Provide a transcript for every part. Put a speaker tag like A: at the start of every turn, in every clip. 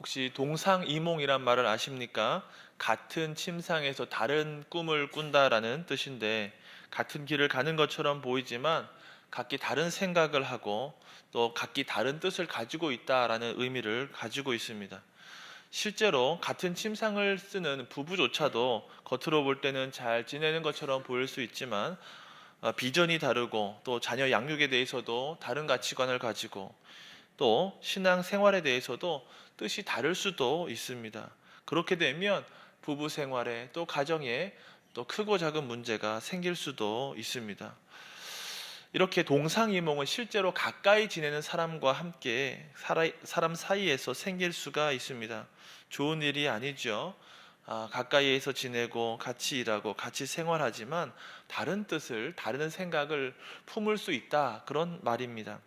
A: 혹시 동상이몽이란 말을 아십니까? 같은 침상에서 다른 꿈을 꾼다라는 뜻인데, 같은 길을 가는 것처럼 보이지만 각기 다른 생각을 하고 또 각기 다른 뜻을 가지고 있다라는 의미를 가지고 있습니다. 실제로 같은 침상을 쓰는 부부조차도 겉으로 볼 때는 잘 지내는 것처럼 보일 수 있지만, 비전이 다르고 또 자녀 양육에 대해서도 다른 가치관을 가지고 또 신앙 생활에 대해서도 뜻이 다를 수도 있습니다. 그렇게 되면 부부 생활에 또 가정에 또 크고 작은 문제가 생길 수도 있습니다. 이렇게 동상이몽은 실제로 가까이 지내는 사람과 함께 사람 사이에서 생길 수가 있습니다. 좋은 일이 아니죠. 가까이에서 지내고 같이 일하고 같이 생활하지만 다른 뜻을, 다른 생각을 품을 수 있다. 그런 말입니다.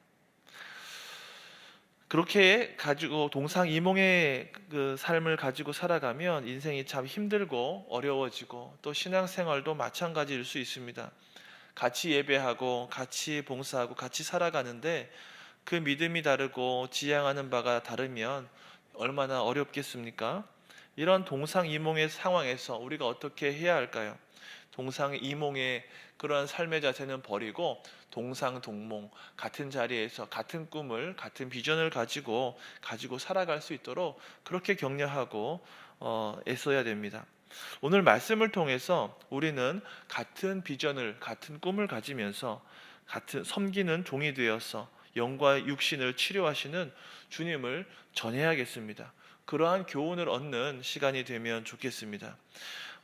A: 그렇게 가지고 동상이몽의 그 삶을 가지고 살아가면 인생이 참 힘들고 어려워지고 또 신앙생활도 마찬가지일 수 있습니다. 같이 예배하고 같이 봉사하고 같이 살아가는데 그 믿음이 다르고 지향하는 바가 다르면 얼마나 어렵겠습니까? 이런 동상이몽의 상황에서 우리가 어떻게 해야 할까요? 동상이몽의 그러한 삶의 자세는 버리고 동상동몽, 같은 자리에서 같은 꿈을, 같은 비전을 가지고 살아갈 수 있도록 그렇게 격려하고 애써야 됩니다. 오늘 말씀을 통해서 우리는 같은 비전을, 같은 꿈을 가지면서 같은 섬기는 종이 되어서 영과 육신을 치료하시는 주님을 전해야겠습니다. 그러한 교훈을 얻는 시간이 되면 좋겠습니다.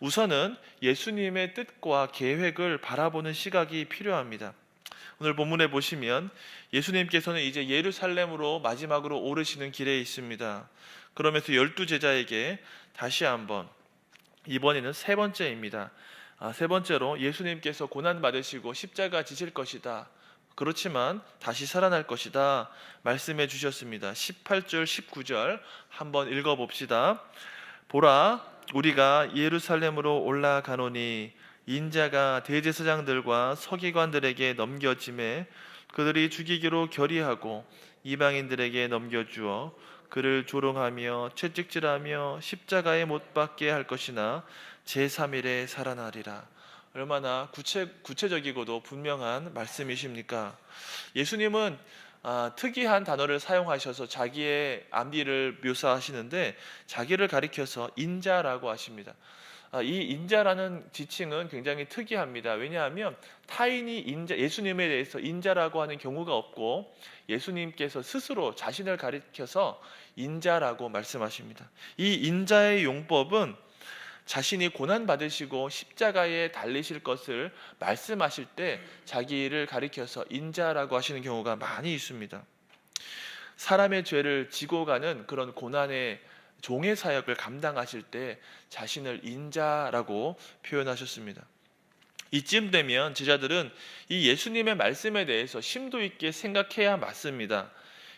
A: 우선은 예수님의 뜻과 계획을 바라보는 시각이 필요합니다. 오늘 본문에 보시면 예수님께서는 이제 예루살렘으로 마지막으로 오르시는 길에 있습니다. 그러면서 12제자에게 다시 한번, 이번에는 세 번째입니다. 세 번째로 예수님께서 고난받으시고 십자가 지실 것이다. 그렇지만 다시 살아날 것이다. 말씀해 주셨습니다. 18절, 19절 한번 읽어봅시다. 보라, 우리가 예루살렘으로 올라가노니 인자가 대제사장들과 서기관들에게 넘겨짐에 그들이 죽이기로 결의하고 이방인들에게 넘겨주어 그를 조롱하며 채찍질하며 십자가에 못 박게 할 것이나 제3일에 살아나리라. 얼마나 구체적이고도 분명한 말씀이십니까? 예수님은 특이한 단어를 사용하셔서 자기의 앞뒤를 묘사하시는데 자기를 가리켜서 인자라고 하십니다. 이 인자라는 지칭은 굉장히 특이합니다. 왜냐하면 타인이 예수님에 대해서 인자라고 하는 경우가 없고 예수님께서 스스로 자신을 가리켜서 인자라고 말씀하십니다. 이 인자의 용법은 자신이 고난받으시고 십자가에 달리실 것을 말씀하실 때 자기를 가리켜서 인자라고 하시는 경우가 많이 있습니다. 사람의 죄를 지고 가는 그런 고난의 종의 사역을 감당하실 때 자신을 인자라고 표현하셨습니다. 이쯤 되면 제자들은 이 예수님의 말씀에 대해서 심도 있게 생각해야 맞습니다.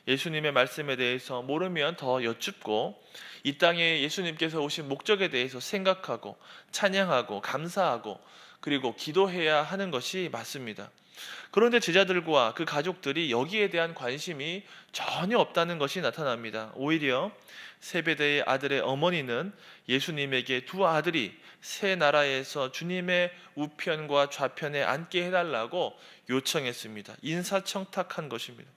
A: 예수님의 말씀에 대해서 모르면 더 여쭙고 이 땅에 예수님께서 오신 목적에 대해서 생각하고 찬양하고 감사하고 그리고 기도해야 하는 것이 맞습니다. 그런데 제자들과 그 가족들이 여기에 대한 관심이 전혀 없다는 것이 나타납니다. 오히려 세베대의 아들의 어머니는 예수님에게 두 아들이 새 나라에서 주님의 우편과 좌편에 앉게 해달라고 요청했습니다. 인사청탁한 것입니다.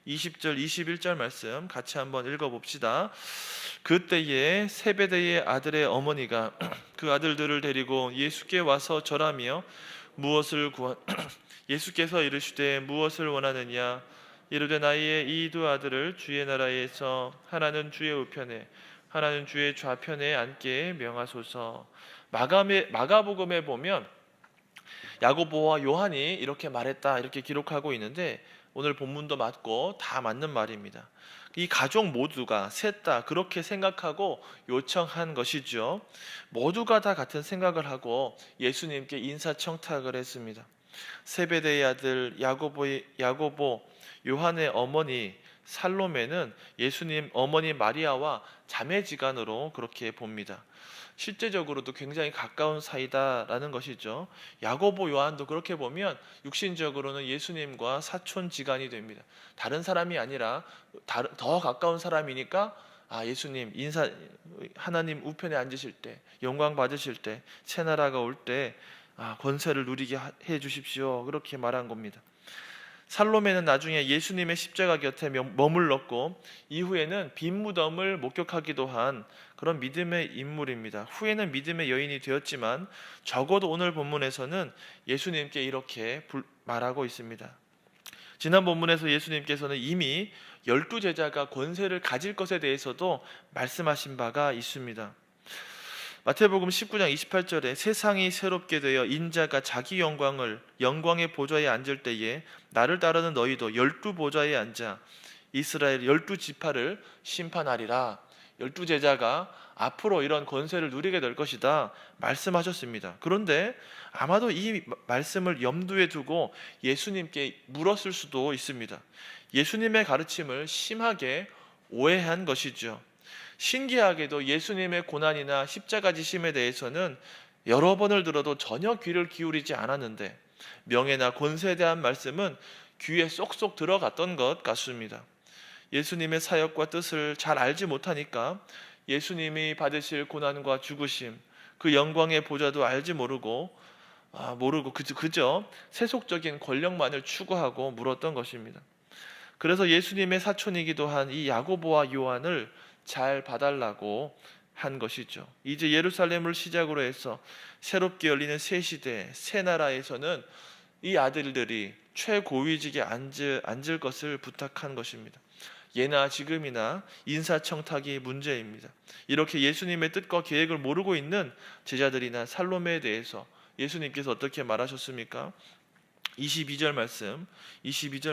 A: 20절 21절 말씀 같이 한번 읽어봅시다. 그때에 세베대의 아들의 어머니가 그 아들들을 데리고 예수께 와서 절하며 예수께서 이르시되 무엇을 원하느냐? 이르되 나의 이 두 아들을 주의 나라에서 하나는 주의 우편에 하나는 주의 좌편에 앉게 명하소서. 마가복음에 보면 야고보와 요한이 이렇게 말했다 이렇게 기록하고 있는데 오늘 본문도 맞고 다 맞는 말입니다. 이 가족 모두가 셋 다 그렇게 생각하고 요청한 것이죠. 모두가 다 같은 생각을 하고 예수님께 인사청탁을 했습니다. 세베대의 아들 야고보, 요한의 어머니 살로메는 예수님 어머니 마리아와 자매지간으로 그렇게 봅니다. 실제적으로도 굉장히 가까운 사이다라는 것이죠. 야고보 요한도 그렇게 보면 육신적으로는 예수님과 사촌지간이 됩니다. 다른 사람이 아니라 더 가까운 사람이니까 예수님 하나님 우편에 앉으실 때, 영광 받으실 때, 새 나라가 올 때 권세를 누리게 해 주십시오. 그렇게 말한 겁니다. 살로메는 나중에 예수님의 십자가 곁에 머물렀고 이후에는 빈 무덤을 목격하기도 한 그런 믿음의 인물입니다. 후에는 믿음의 여인이 되었지만 적어도 오늘 본문에서는 예수님께 이렇게 말하고 있습니다. 지난 본문에서 예수님께서는 이미 12제자가 권세를 가질 것에 대해서도 말씀하신 바가 있습니다. 마태복음 19장 28절에 세상이 새롭게 되어 인자가 자기 영광의 보좌에 앉을 때에 나를 따르는 너희도 12보좌에 앉아 이스라엘 12지파를 심판하리라. 12제자가 앞으로 이런 권세를 누리게 될 것이다 말씀하셨습니다. 그런데 아마도 이 말씀을 염두에 두고 예수님께 물었을 수도 있습니다. 예수님의 가르침을 심하게 오해한 것이죠. 신기하게도 예수님의 고난이나 십자가 지심에 대해서는 여러 번을 들어도 전혀 귀를 기울이지 않았는데 명예나 권세에 대한 말씀은 귀에 쏙쏙 들어갔던 것 같습니다. 예수님의 사역과 뜻을 잘 알지 못하니까 예수님이 받으실 고난과 죽으심, 그 영광의 보좌도 알지 모르고 그저 세속적인 권력만을 추구하고 물었던 것입니다. 그래서 예수님의 사촌이기도 한 이 야고보와 요한을 잘 봐달라고 한 것이죠. 이제 예루살렘을 시작으로 해서 새롭게 열리는 새 시대, 새 나라에서는 이 아들들이 최고위직에 앉을 것을 부탁한 것입니다. 예나 지금이나 인사청탁이 문제입니다. 이렇게 예수님의 뜻과 계획을 모르고 있는 제자들이나 살로메에 대해서 예수님께서 어떻게 말하셨습니까? 22절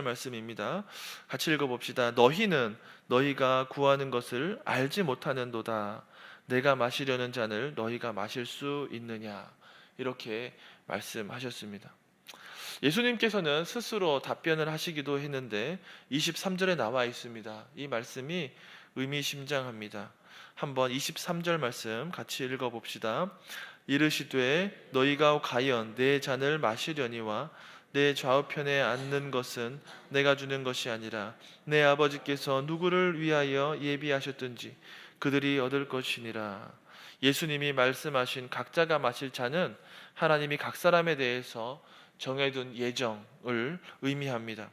A: 말씀입니다. 같이 읽어봅시다. 너희는 너희가 구하는 것을 알지 못하는도다. 내가 마시려는 잔을 너희가 마실 수 있느냐? 이렇게 말씀하셨습니다. 예수님께서는 스스로 답변을 하시기도 했는데 23절에 나와 있습니다. 이 말씀이 의미심장합니다. 한번 23절 말씀 같이 읽어봅시다. 이르시되 너희가 과연 내 잔을 마시려니와 내 좌우편에 앉는 것은 내가 주는 것이 아니라 내 아버지께서 누구를 위하여 예비하셨든지 그들이 얻을 것이니라. 예수님이 말씀하신 각자가 마실 잔은 하나님이 각 사람에 대해서 정해둔 예정을 의미합니다.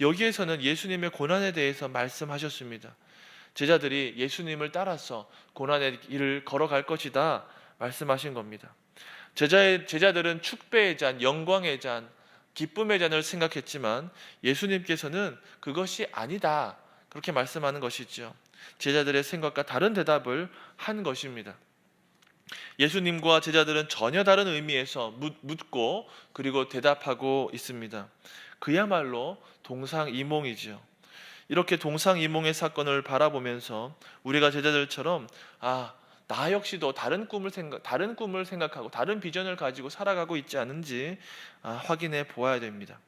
A: 여기에서는 예수님의 고난에 대해서 말씀하셨습니다. 제자들이 예수님을 따라서 고난의 길을 걸어갈 것이다 말씀하신 겁니다. 제자들은 축배의 잔, 영광의 잔, 기쁨의 잔을 생각했지만 예수님께서는 그것이 아니다 그렇게 말씀하는 것이죠. 제자들의 생각과 다른 대답을 한 것입니다. 예수님과 제자들은 전혀 다른 의미에서 묻고 그리고 대답하고 있습니다. 그야말로 동상이몽이죠. 이렇게 동상이몽의 사건을 바라보면서 우리가 제자들처럼 나 역시도 다른 꿈을 생각하고 다른 비전을 가지고 살아가고 있지 않은지 확인해 보아야 됩니다.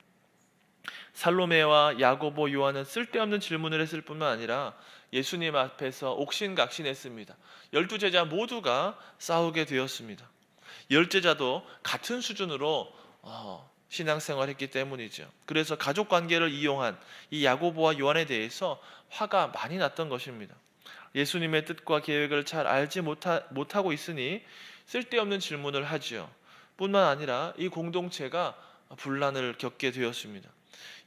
A: 살로메와 야고보, 요한은 쓸데없는 질문을 했을 뿐만 아니라 예수님 앞에서 옥신각신했습니다. 12제자 모두가 싸우게 되었습니다. 10제자도 같은 수준으로 신앙생활했기 때문이죠. 그래서 가족관계를 이용한 이 야고보와 요한에 대해서 화가 많이 났던 것입니다. 예수님의 뜻과 계획을 잘 알지 못하고 있으니 쓸데없는 질문을 하지요. 뿐만 아니라 이 공동체가 분란을 겪게 되었습니다.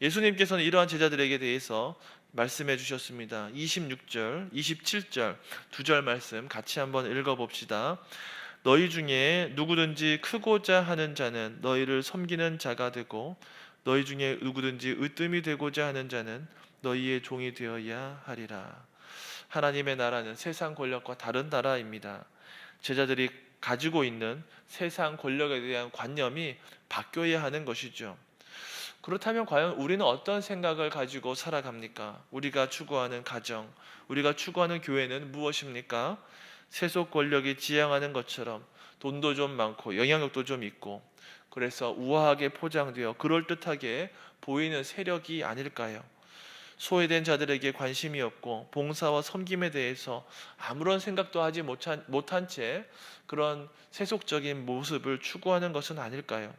A: 예수님께서는 이러한 제자들에게 대해서 말씀해 주셨습니다. 26절, 27절 두 절 말씀 같이 한번 읽어봅시다. 너희 중에 누구든지 크고자 하는 자는 너희를 섬기는 자가 되고 너희 중에 누구든지 으뜸이 되고자 하는 자는 너희의 종이 되어야 하리라. 하나님의 나라는 세상 권력과 다른 나라입니다. 제자들이 가지고 있는 세상 권력에 대한 관념이 바뀌어야 하는 것이죠. 그렇다면 과연 우리는 어떤 생각을 가지고 살아갑니까? 우리가 추구하는 가정, 우리가 추구하는 교회는 무엇입니까? 세속 권력이 지향하는 것처럼 돈도 좀 많고 영향력도 좀 있고 그래서 우아하게 포장되어 그럴듯하게 보이는 세력이 아닐까요? 소외된 자들에게 관심이 없고 봉사와 섬김에 대해서 아무런 생각도 하지 못한 채 그런 세속적인 모습을 추구하는 것은 아닐까요?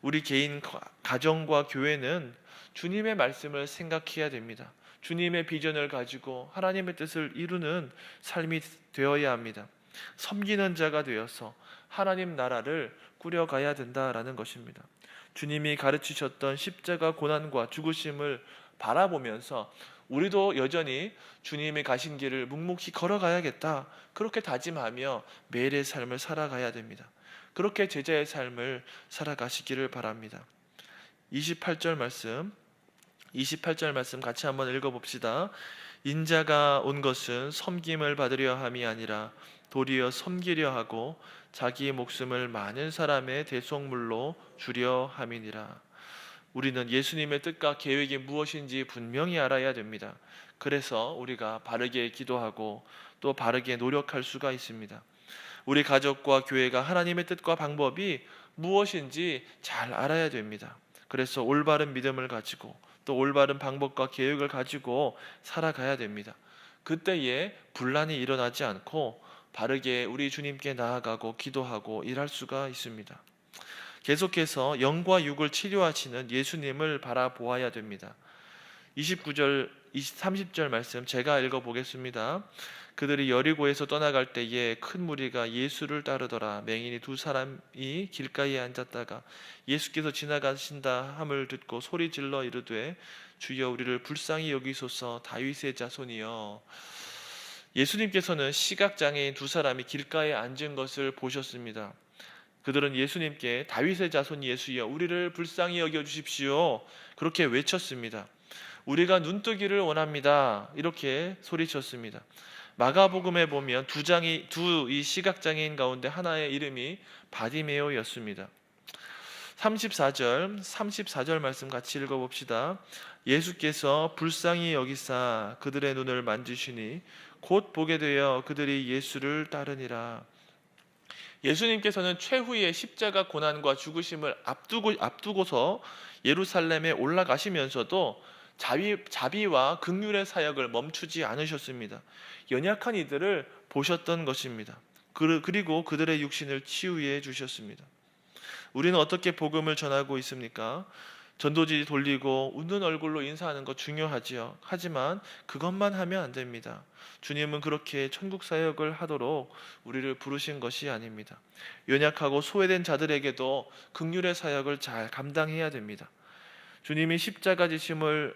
A: 우리 개인 가정과 교회는 주님의 말씀을 생각해야 됩니다. 주님의 비전을 가지고 하나님의 뜻을 이루는 삶이 되어야 합니다. 섬기는 자가 되어서 하나님 나라를 꾸려가야 된다라는 것입니다. 주님이 가르치셨던 십자가 고난과 죽으심을 바라보면서 우리도 여전히 주님이 가신 길을 묵묵히 걸어가야겠다, 그렇게 다짐하며 매일의 삶을 살아가야 됩니다. 그렇게 제자의 삶을 살아가시기를 바랍니다. 28절 말씀 같이 한번 읽어봅시다. 인자가 온 것은 섬김을 받으려 함이 아니라 도리어 섬기려 하고 자기의 목숨을 많은 사람의 대속물로 주려 함이니라. 우리는 예수님의 뜻과 계획이 무엇인지 분명히 알아야 됩니다. 그래서 우리가 바르게 기도하고 또 바르게 노력할 수가 있습니다. 우리 가족과 교회가 하나님의 뜻과 방법이 무엇인지 잘 알아야 됩니다. 그래서 올바른 믿음을 가지고 또 올바른 방법과 계획을 가지고 살아가야 됩니다. 그때에 분란이 일어나지 않고 바르게 우리 주님께 나아가고 기도하고 일할 수가 있습니다. 계속해서 영과 육을 치료하시는 예수님을 바라보아야 됩니다. 29절, 30절 말씀 제가 읽어보겠습니다. 그들이 여리고에서 떠나갈 때에 큰 무리가 예수를 따르더라. 맹인이 두 사람이 길가에 앉았다가 예수께서 지나가신다 함을 듣고 소리 질러 이르되 주여 우리를 불쌍히 여기소서 다윗의 자손이여. 예수님께서는 시각장애인 두 사람이 길가에 앉은 것을 보셨습니다. 그들은 예수님께 다윗의 자손 예수여 우리를 불쌍히 여겨주십시오, 그렇게 외쳤습니다. 우리가 눈뜨기를 원합니다, 이렇게 소리쳤습니다. 마가복음에 보면 두 이 시각장애인 가운데 하나의 이름이 바디메오였습니다. 34절 말씀 같이 읽어봅시다. 예수께서 불쌍히 여기사 그들의 눈을 만지시니 곧 보게 되어 그들이 예수를 따르니라. 예수님께서는 최후의 십자가 고난과 죽으심을 앞두고서 예루살렘에 올라가시면서도 자비와 긍휼의 사역을 멈추지 않으셨습니다. 연약한 이들을 보셨던 것입니다. 그리고 그들의 육신을 치유해 주셨습니다. 우리는 어떻게 복음을 전하고 있습니까? 전도지 돌리고 웃는 얼굴로 인사하는 것 중요하지요. 하지만 그것만 하면 안 됩니다. 주님은 그렇게 천국 사역을 하도록 우리를 부르신 것이 아닙니다. 연약하고 소외된 자들에게도 긍휼의 사역을 잘 감당해야 됩니다. 주님이 십자가 지심을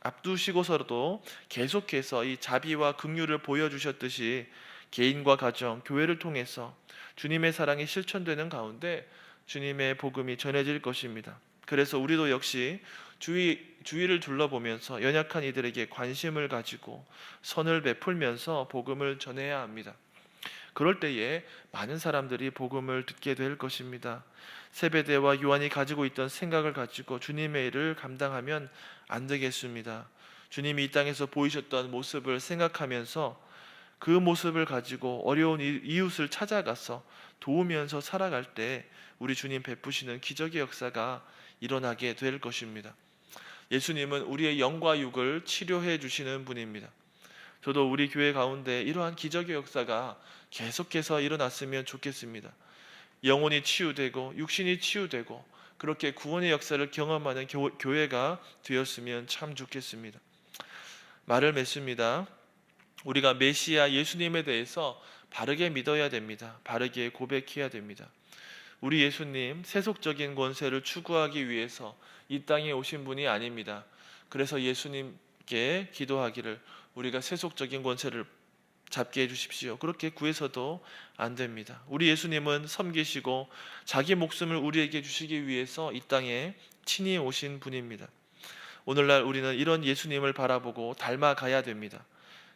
A: 앞두시고서도 계속해서 이 자비와 긍휼을 보여주셨듯이 개인과 가정, 교회를 통해서 주님의 사랑이 실천되는 가운데 주님의 복음이 전해질 것입니다. 그래서 우리도 역시 주위를 둘러보면서 연약한 이들에게 관심을 가지고 선을 베풀면서 복음을 전해야 합니다. 그럴 때에 많은 사람들이 복음을 듣게 될 것입니다. 세베대와 요한이 가지고 있던 생각을 가지고 주님의 일을 감당하면 안 되겠습니다. 주님이 이 땅에서 보이셨던 모습을 생각하면서 그 모습을 가지고 어려운 이웃을 찾아가서 도우면서 살아갈 때 우리 주님 베푸시는 기적의 역사가 일어나게 될 것입니다. 예수님은 우리의 영과 육을 치료해 주시는 분입니다. 저도 우리 교회 가운데 이러한 기적의 역사가 계속해서 일어났으면 좋겠습니다. 영혼이 치유되고 육신이 치유되고 그렇게 구원의 역사를 경험하는 교회가 되었으면 참 좋겠습니다. 말을 맺습니다. 우리가 메시아 예수님에 대해서 바르게 믿어야 됩니다. 바르게 고백해야 됩니다. 우리 예수님 세속적인 권세를 추구하기 위해서 이 땅에 오신 분이 아닙니다. 그래서 예수님께 기도하기를 우리가 세속적인 권세를 잡게 해주십시오, 그렇게 구해서도 안 됩니다. 우리 예수님은 섬기시고 자기 목숨을 우리에게 주시기 위해서 이 땅에 친히 오신 분입니다. 오늘날 우리는 이런 예수님을 바라보고 닮아가야 됩니다.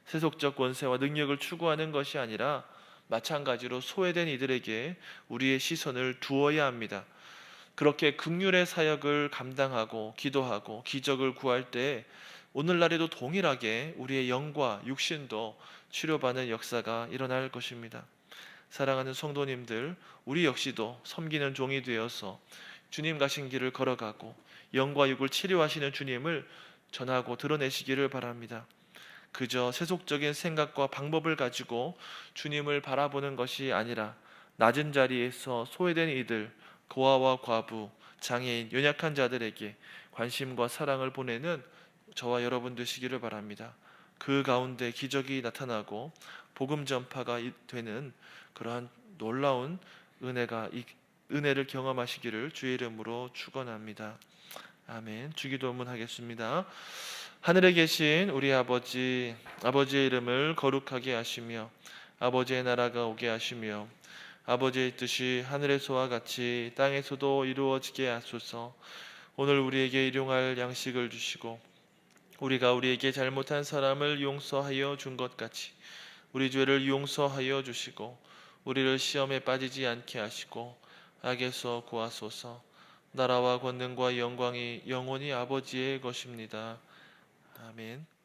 A: 세속적 권세와 능력을 추구하는 것이 아니라 마찬가지로 소외된 이들에게 우리의 시선을 두어야 합니다. 그렇게 긍휼의 사역을 감당하고 기도하고 기적을 구할 때 오늘날에도 동일하게 우리의 영과 육신도 치료받는 역사가 일어날 것입니다. 사랑하는 성도님들, 우리 역시도 섬기는 종이 되어서 주님 가신 길을 걸어가고 영과 육을 치료하시는 주님을 전하고 드러내시기를 바랍니다. 그저 세속적인 생각과 방법을 가지고 주님을 바라보는 것이 아니라 낮은 자리에서 소외된 이들, 고아와 과부, 장애인, 연약한 자들에게 관심과 사랑을 보내는 저와 여러분 되시기를 바랍니다. 그 가운데 기적이 나타나고 복음 전파가 되는 그러한 놀라운 은혜를 경험하시기를 주의 이름으로 축원합니다. 아멘. 주기도문 하겠습니다. 하늘에 계신 우리 아버지, 아버지의 이름을 거룩하게 하시며 아버지의 나라가 오게 하시며 아버지의 뜻이 하늘에서와 같이 땅에서도 이루어지게 하소서. 오늘 우리에게 일용할 양식을 주시고 우리가 우리에게 잘못한 사람을 용서하여 준 것 같이 우리 죄를 용서하여 주시고 우리를 시험에 빠지지 않게 하시고 악에서 구하소서. 나라와 권능과 영광이 영원히 아버지의 것입니다. 아멘.